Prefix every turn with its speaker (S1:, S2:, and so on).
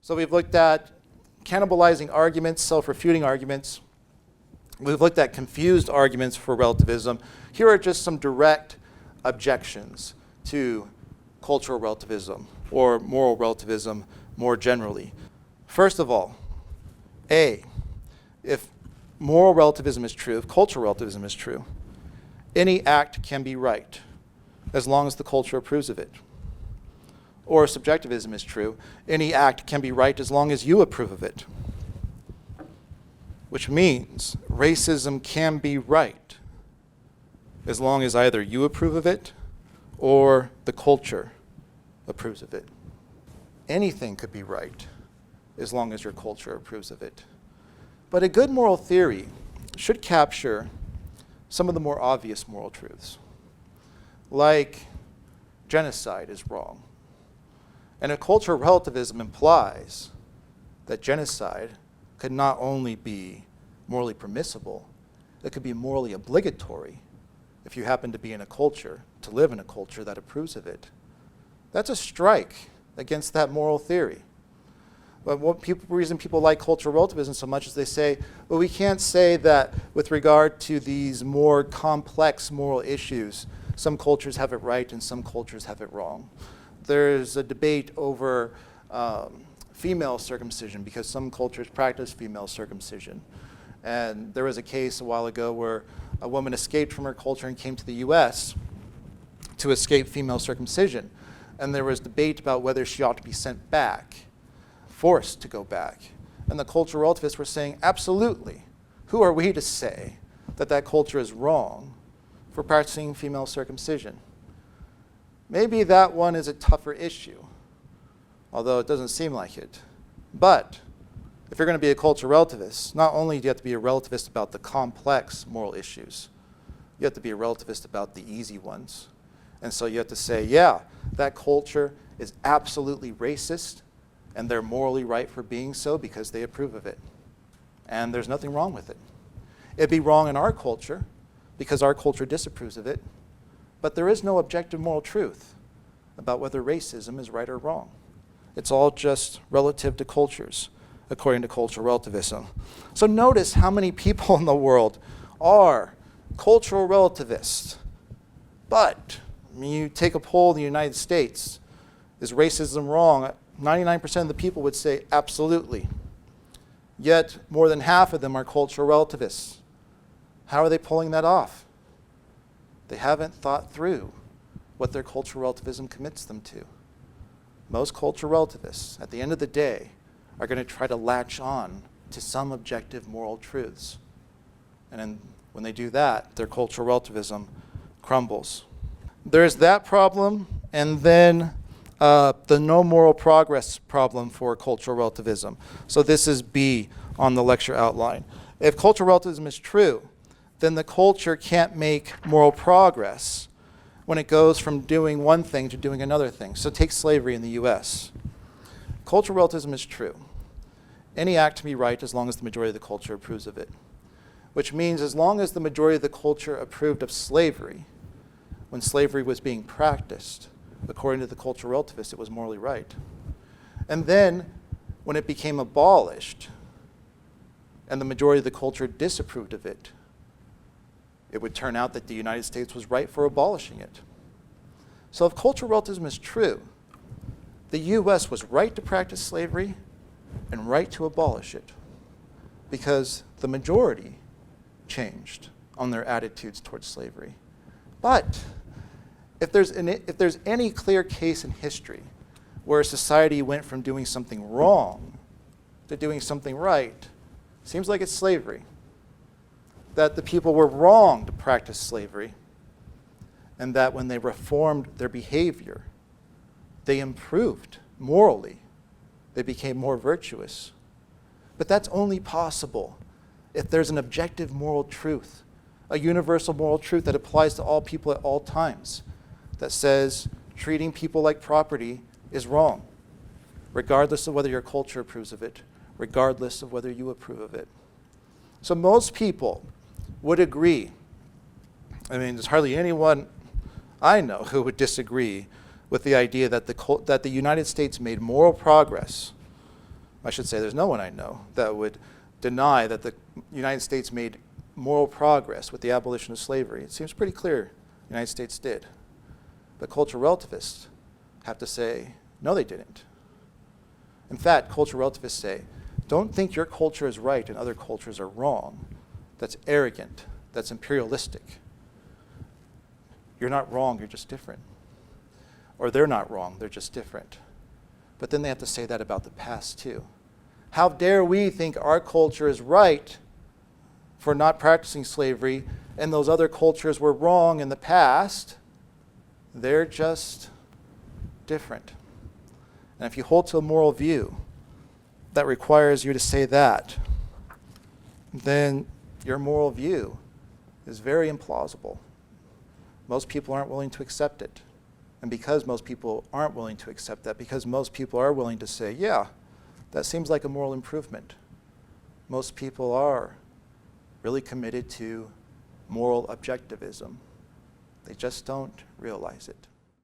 S1: So we've looked at cannibalizing arguments, self-refuting arguments. We've looked at confused arguments for relativism. Here are just some direct objections to cultural relativism or moral relativism more generally. First of all, A, if moral relativism is true, if cultural relativism is true, any act can be right as long as the culture approves of it. Or subjectivism is true, any act can be right as long as you approve of it. Which means racism can be right as long as either you approve of it or the culture approves of it. Anything could be right as long as your culture approves of it. But a good moral theory should capture some of the more obvious moral truths, like genocide is wrong. And a cultural relativism implies that genocide could not only be morally permissible, it could be morally obligatory if you happen to be in a culture, to live in a culture that approves of it. That's a strike against that moral theory. But reason people like cultural relativism so much is they say, well, we can't say that with regard to these more complex moral issues, some cultures have it right and some cultures have it wrong. There's a debate over female circumcision because some cultures practice female circumcision. And there was a case a while ago where a woman escaped from her culture and came to the US to escape female circumcision. And there was debate about whether she ought to be sent back, forced to go back. And the cultural relativists were saying, absolutely. Who are we to say that that culture is wrong for practicing female circumcision? Maybe that one is a tougher issue, although it doesn't seem like it. But if you're going to be a cultural relativist, not only do you have to be a relativist about the complex moral issues, you have to be a relativist about the easy ones. And so you have to say, yeah, that culture is absolutely racist, and they're morally right for being so because they approve of it. And there's nothing wrong with it. It'd be wrong in our culture because our culture disapproves of it, but there is no objective moral truth about whether racism is right or wrong. It's all just relative to cultures, according to cultural relativism. So notice how many people in the world are cultural relativists. But when you take a poll in the United States, is racism wrong? 99% of the people would say absolutely. Yet more than half of them are cultural relativists. How are they pulling that off? They haven't thought through what their cultural relativism commits them to. Most cultural relativists, at the end of the day, are going to try to latch on to some objective moral truths. And then when they do that, their cultural relativism crumbles. There's that problem, and then the no moral progress problem for cultural relativism. So this is B on the lecture outline. If cultural relativism is true, then the culture can't make moral progress when it goes from doing one thing to doing another thing. So take slavery in the US. Cultural relativism is true. Any act can be right as long as the majority of the culture approves of it. Which means as long as the majority of the culture approved of slavery, when slavery was being practiced, according to the cultural relativists, it was morally right. And then when it became abolished and the majority of the culture disapproved of it, it would turn out that the United States was right for abolishing it. So if cultural relativism is true, the US was right to practice slavery and right to abolish it because the majority changed on their attitudes towards slavery. But if there's any clear case in history where a society went from doing something wrong to doing something right, seems like it's slavery. That the people were wrong to practice slavery, and that when they reformed their behavior, they improved morally. They became more virtuous. But that's only possible if there's an objective moral truth, a universal moral truth that applies to all people at all times, that says treating people like property is wrong, regardless of whether your culture approves of it, regardless of whether you approve of it. So most people would agree. I mean, there's hardly anyone I know who would disagree with the idea that the United States made moral progress I should say there's no one I know that would deny that the United States made moral progress with the abolition of slavery. It seems pretty clear the United States did. But cultural relativists have to say, no, they didn't. In fact, cultural relativists say, don't think your culture is right and other cultures are wrong. That's arrogant. That's imperialistic. You're not wrong, you're just different. Or they're not wrong, they're just different. But then they have to say that about the past too. How dare we think our culture is right for not practicing slavery and those other cultures were wrong in the past? They're just different. And if you hold to a moral view that requires you to say that, then your moral view is very implausible. Most people aren't willing to accept it. And because most people aren't willing to accept that, because most people are willing to say, yeah, that seems like a moral improvement, most people are really committed to moral objectivism. They just don't realize it.